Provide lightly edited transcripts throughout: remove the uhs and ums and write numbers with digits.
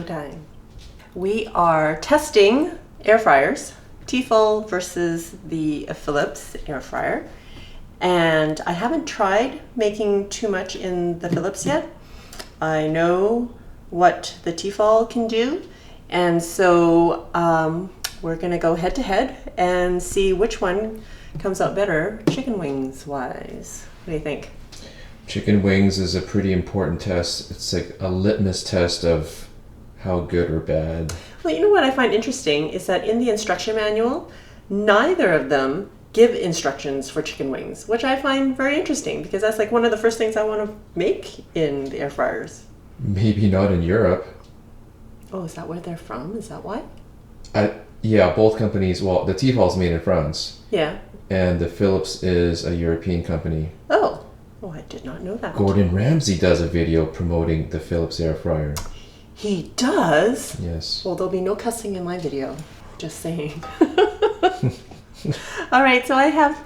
Showdown. We are testing air fryers, T-Fal versus the Philips air fryer. And I haven't tried making too much in the Philips yet. I know what the T-Fal can do. And so we're gonna go head to head and see which one comes out better chicken wings wise. What do you think? Chicken wings is a pretty important test. It's like a litmus test of how good or bad. Well, you know what I find interesting is that in the instruction manual, neither of them give instructions for chicken wings, which I find very interesting because that's like one of the first things I want to make in the air fryers. Maybe not in Europe. Oh, is that where they're from? Is that why? Yeah, both companies. Well, the T-Fal's made in France. Yeah. And the Philips is a European company. Oh, I did not know that. Gordon Ramsay does a video promoting the Philips air fryer. He does? Yes. Well, there'll be no cussing in my video. Just saying. All right, so I have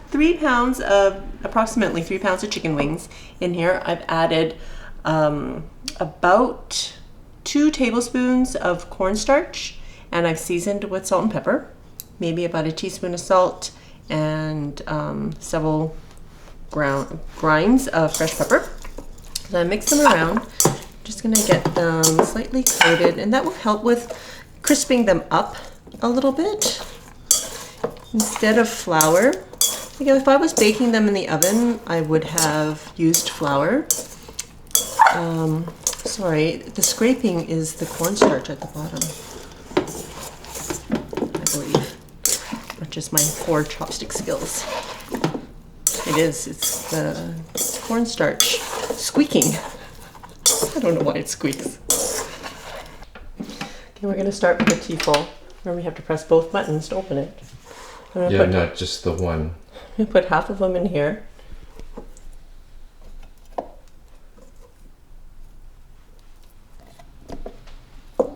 approximately 3 pounds of chicken wings in here. I've added about 2 tablespoons of cornstarch, and I've seasoned with salt and pepper, maybe about a teaspoon of salt and several grinds of fresh pepper. So I mix them around. I'm just gonna get them slightly coated, and that will help with crisping them up a little bit. Instead of flour, if I was baking them in the oven, I would have used flour. Sorry, the scraping is the cornstarch at the bottom, I believe. Not just my poor chopstick skills. It's the cornstarch squeaking. I don't know why it squeaks. Okay, we're gonna start with the T-Fal. Remember, you have to press both buttons to open it. Yeah, not just the one. I'm gonna put half of them in here.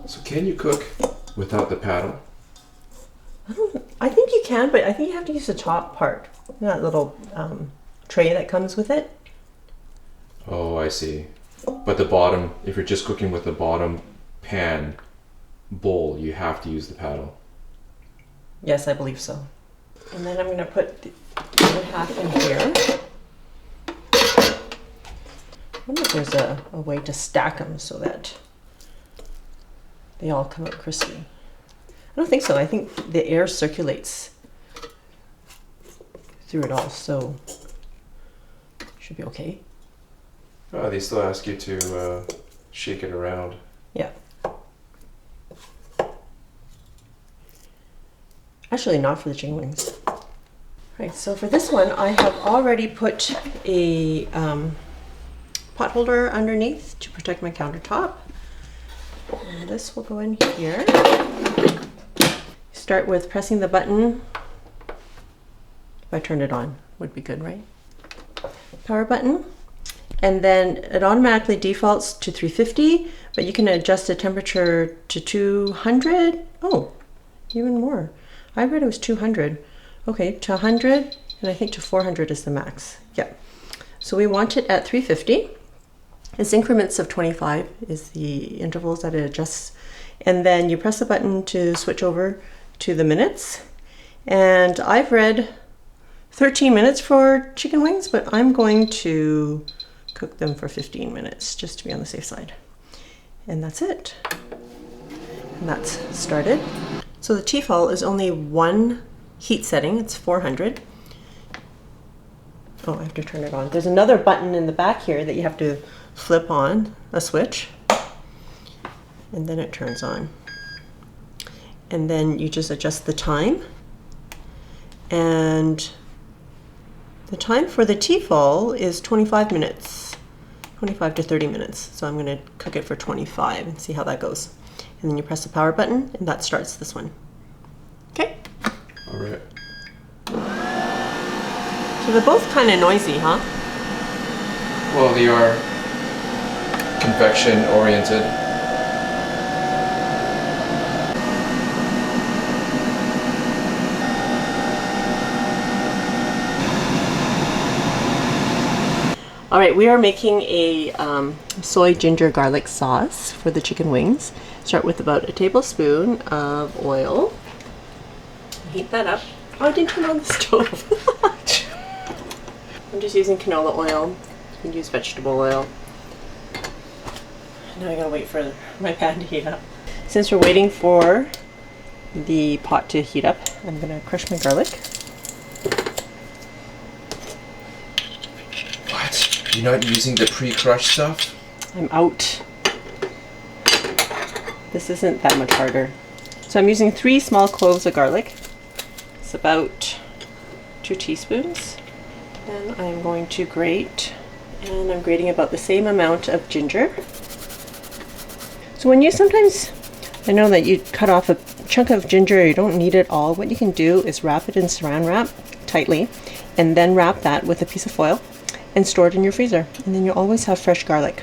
So can you cook without the paddle? I think you can, but I think you have to use the top part. That little tray that comes with it. Oh, I see. But the bottom, if you're just cooking with the bottom pan bowl, you have to use the paddle. Yes, I believe so. And then I'm going to put the other half in here. I wonder if there's a way to stack them so that they all come out crispy. I don't think so. I think the air circulates through it all, so should be okay. Oh, they still ask you to shake it around. Yeah. Actually, not for the chicken wings. All right, so for this one, I have already put a pot holder underneath to protect my countertop. And this will go in here. Start with pressing the button. If I turn it on, would be good, right? Power button. And then it automatically defaults to 350, but you can adjust the temperature to 200. Oh, even more. I read it was 200. Okay, to 100, and I think to 400 is the max. Yeah. So we want it at 350. It's increments of 25 is the intervals that it adjusts. And then you press the button to switch over to the minutes. And I've read 13 minutes for chicken wings, but I'm going to cook them for 15 minutes just to be on the safe side. And that's it. And that's started. So the T-Fal is only one heat setting. It's 400. Oh, I have to turn it on. There's another button in the back here that you have to flip on, a switch, and then it turns on. And then you just adjust the time. And the time for the T-Fal is 25 minutes, 25 to 30 minutes. So I'm going to cook it for 25 and see how that goes. And then you press the power button, and that starts this one. Okay? All right. So they're both kind of noisy, huh? Well, they are convection oriented. All right, we are making a soy ginger garlic sauce for the chicken wings. Start with about a tablespoon of oil. Heat that up. Oh, I didn't turn on the stove. I'm just using canola oil. You can use vegetable oil. Now I gotta wait for my pan to heat up. Since we're waiting for the pot to heat up, I'm gonna crush my garlic. What? You're not using the pre-crushed stuff? I'm out. This isn't that much harder. So I'm using 3 small cloves of garlic. It's about 2 teaspoons. And I'm going to grate, and I'm grating about the same amount of ginger. So when you sometimes, I know that you cut off a chunk of ginger, you don't need it all. What you can do is wrap it in saran wrap tightly, and then wrap that with a piece of foil and store it in your freezer. And then you always have fresh fresh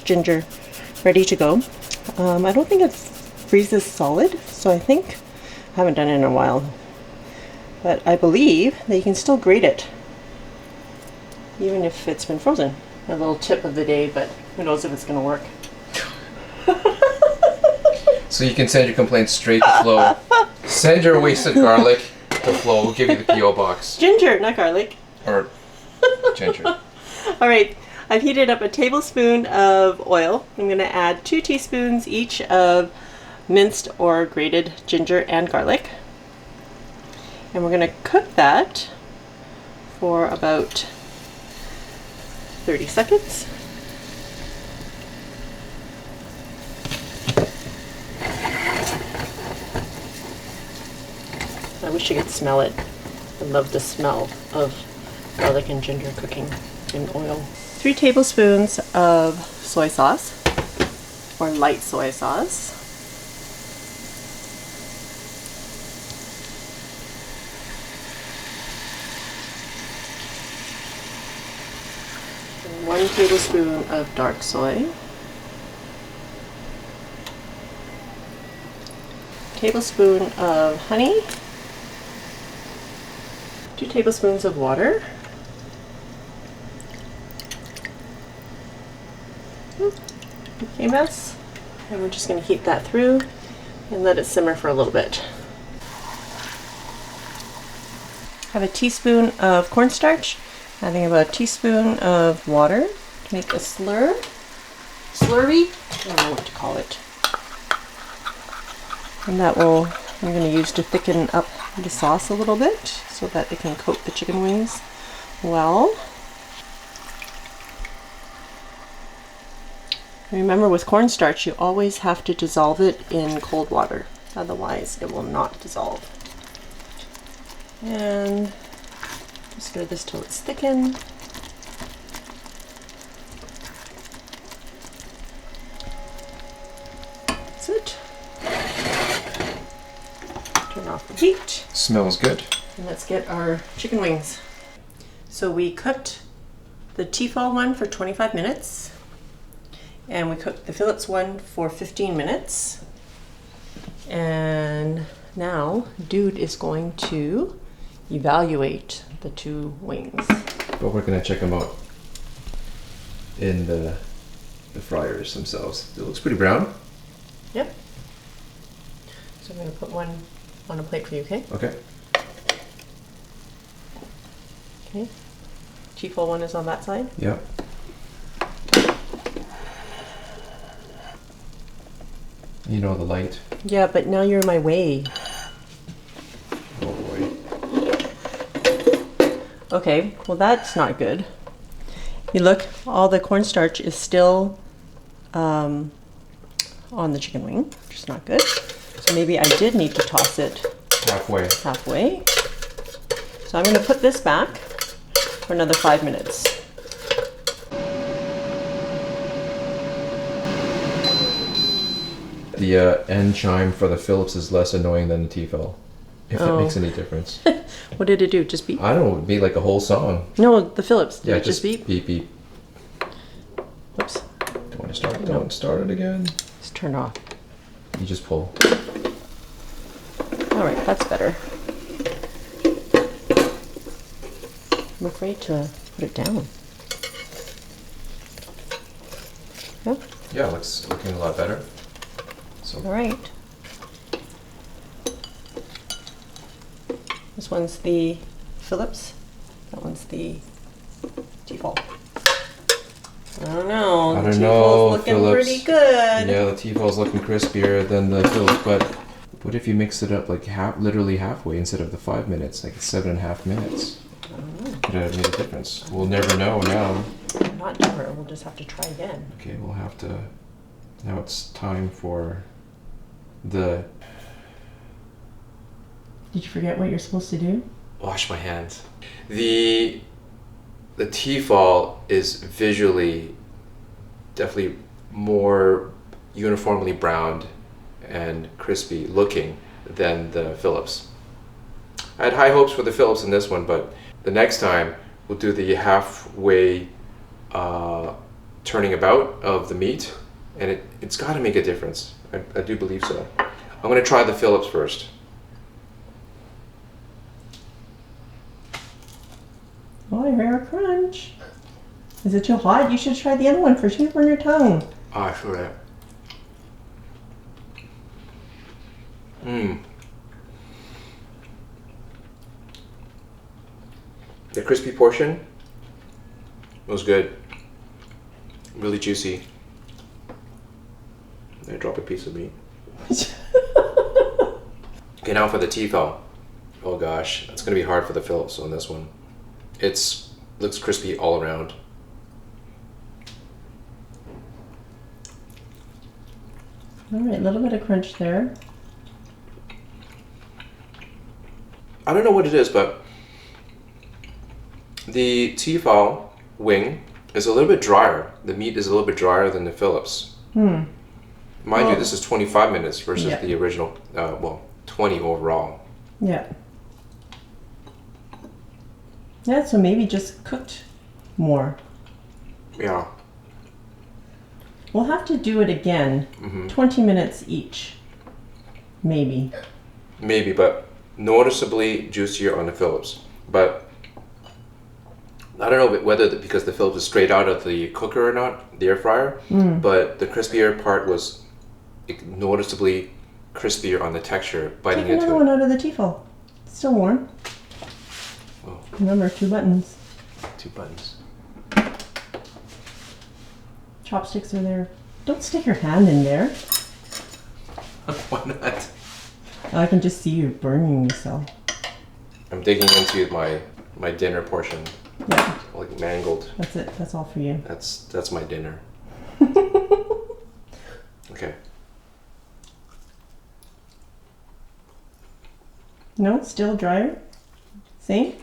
ginger ready to go. I don't think it freezes solid, so I haven't done it in a while. But I believe that you can still grate it, even if it's been frozen. A little tip of the day, but who knows if it's going to work. So you can send your complaints straight to Flo. Send your wasted garlic to Flo. We'll give you the P.O. box. Ginger, not garlic. Or ginger. All right, I've heated up a tablespoon of oil. I'm going to add 2 teaspoons each of minced or grated ginger and garlic. And we're going to cook that for about 30 seconds. I wish you could smell it. I love the smell of garlic and ginger cooking in oil. 3 tablespoons of soy sauce, or light soy sauce. And 1 tablespoon of dark soy. Tablespoon of honey. 2 tablespoons of water. Okay, mess. And we're just going to heat that through and let it simmer for a little bit. Have a teaspoon of cornstarch, adding about a teaspoon of water to make a slurry. I don't know what to call it. And that we're going to use to thicken up the sauce a little bit so that it can coat the chicken wings well. Remember, with cornstarch, you always have to dissolve it in cold water, otherwise it will not dissolve. And stir this till it's thickened. That's it. Turn off the heat. Smells good. And let's get our chicken wings. So we cooked the T-Fal one for 25 minutes. And we cooked the Phillips one for 15 minutes. And now Dude is going to evaluate the 2 wings. But we're going to check them out in the fryers themselves. It looks pretty brown. Yep. So I'm going to put one on a plate for you, okay? Okay. Okay. T-Fal one is on that side. Yeah. You know the light. Yeah, but now you're in my way. Oh boy. Okay, well that's not good. You look, all the cornstarch is still on the chicken wing, which is not good. So maybe I did need to toss it Halfway. So I'm going to put this back for another 5 minutes. The end chime for the Phillips is less annoying than the T-Fal, if that makes any difference. What did it do? Just beep? I don't know, it would be like a whole song. No, the Phillips. Did Yeah, it just beep? Beep, beep. Whoops. Don't want to start it. Don't start it again. It's turned off. You just pull. All right, that's better. I'm afraid to put it down. Yeah, Yeah, looks looking a lot better. So All right. This one's the Phillips. That one's the T-Fal. I don't know. I The don't T-Fal's know, looking Phillips. pretty good. Yeah, the T-Fal's looking crispier than the Phillips, but what if you mix it up like literally halfway instead of the 5 minutes, like 7.5 minutes? Could have made a difference. We'll never know now. Not never. We'll just have to try again. Okay, we'll have to. Now it's time for the. Did you forget what you're supposed to do? Wash my hands. The T-Fal is visually definitely more uniformly browned and crispy looking than the Phillips. I had high hopes for the Phillips in this one, but the next time we'll do the halfway turning about of the meat, and it's got to make a difference. I do believe so. I'm going to try the Phillips first. Oh, I hear a crunch. Is it too hot? You should try the other one first. You burn your tongue. Ah, sure. The crispy portion was good. Really juicy. I drop a piece of meat. Okay, now for the T-Fal. Oh gosh, it's gonna be hard for the Phillips on this one. Looks crispy all around. All right, a little bit of crunch there. I don't know what it is, but the T-Fal wing is a little bit drier. The meat is a little bit drier than the Phillips. Mind you, this is 25 minutes versus the original, 20 overall. Yeah. Yeah, so maybe just cooked more. Yeah. We'll have to do it again. 20 minutes each. Maybe. Maybe, but noticeably juicier on the Phillips. But I don't know whether because the Phillips is straight out of the cooker or not, the air fryer, but the crispier part was noticeably crispier on the texture, biting Take into another one out of the T-Fal. It's still warm. Oh. Remember, 2 buttons. 2 buttons. Chopsticks are there. Don't stick your hand in there. Why not? I can just see you burning yourself. I'm digging into my dinner portion. Yeah. Like mangled. That's it. That's all for you. That's my dinner. Okay. No, it's still drier. See?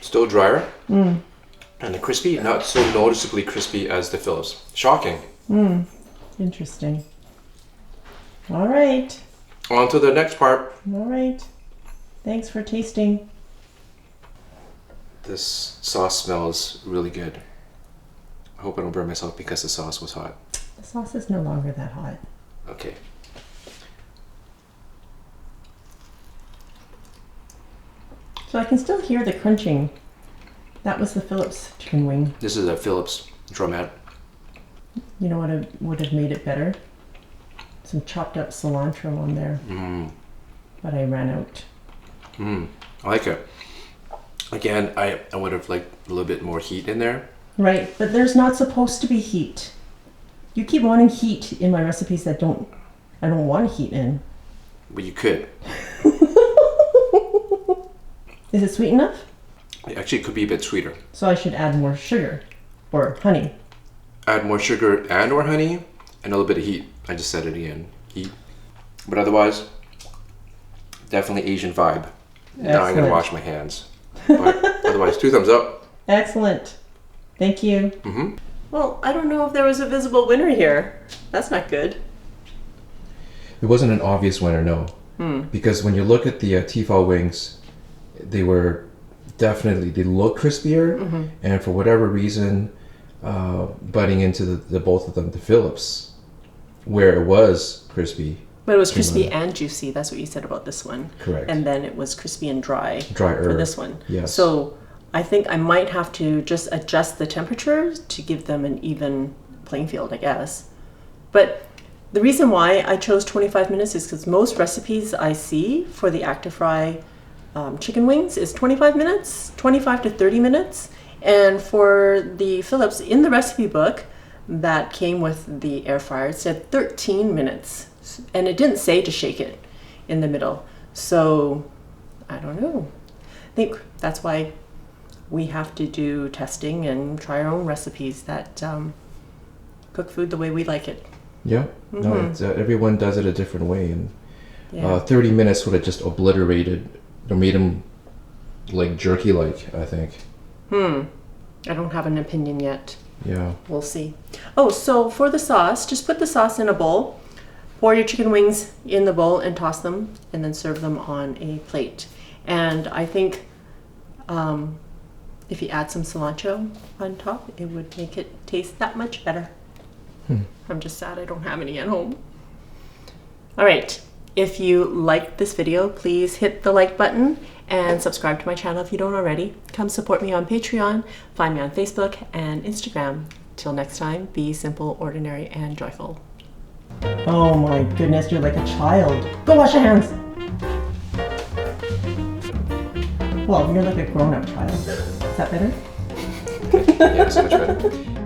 Still drier. And the crispy, not so noticeably crispy as the Phillips. Shocking. Interesting. All right. On to the next part. All right. Thanks for tasting. This sauce smells really good. I hope I don't burn myself because the sauce was hot. The sauce is no longer that hot. Okay. So I can still hear the crunching. That was the Phillips chicken wing. This is a Phillips drumette. You know what would have made it better? Some chopped up cilantro on there. But I ran out. I like it. Again, I would have liked a little bit more heat in there. Right, but there's not supposed to be heat. You keep wanting heat in my recipes that I don't want heat in. But you could. Is it sweet enough? Actually, it could be a bit sweeter. So I should add more sugar or honey. Add more sugar and or honey and a little bit of heat. I just said it again. Heat. But otherwise, definitely Asian vibe. Now I'm going to wash my hands. But otherwise, 2 thumbs up. Excellent. Thank you. Well, I don't know if there was a visible winner here. That's not good. It wasn't an obvious winner, no. Because when you look at the T-Fal wings, they were definitely, they look crispier, and for whatever reason, butting into the both of them, the Phillips, where it was crispy. But it was crispy and juicy. That's what you said about this one. Correct. And then it was crispy and dry Drier for this one. Yes. So I think I might have to just adjust the temperature to give them an even playing field, I guess. But the reason why I chose 25 minutes is because most recipes I see for the ActiFry chicken wings is 25 minutes, 25 to 30 minutes. And for the Philips, in the recipe book that came with the air fryer, it said 13 minutes. And it didn't say to shake it in the middle. So I don't know. I think that's why we have to do testing and try our own recipes that cook food the way we like it. Yeah, no, it's, everyone does it a different way, and Yeah. 30 minutes would have just obliterated or made them like jerky-like, I think. I don't have an opinion yet. Yeah. We'll see. Oh, so for the sauce, just put the sauce in a bowl, pour your chicken wings in the bowl and toss them, and then serve them on a plate. And I think if you add some cilantro on top, it would make it taste that much better. I'm just sad I don't have any at home. All right, if you liked this video, please hit the like button and subscribe to my channel if you don't already. Come support me on Patreon, find me on Facebook and Instagram. Till next time, be simple, ordinary, and joyful. Oh my goodness, you're like a child. Go wash your hands. Well, you're like a grown-up child. Is that better? Yeah, so much better.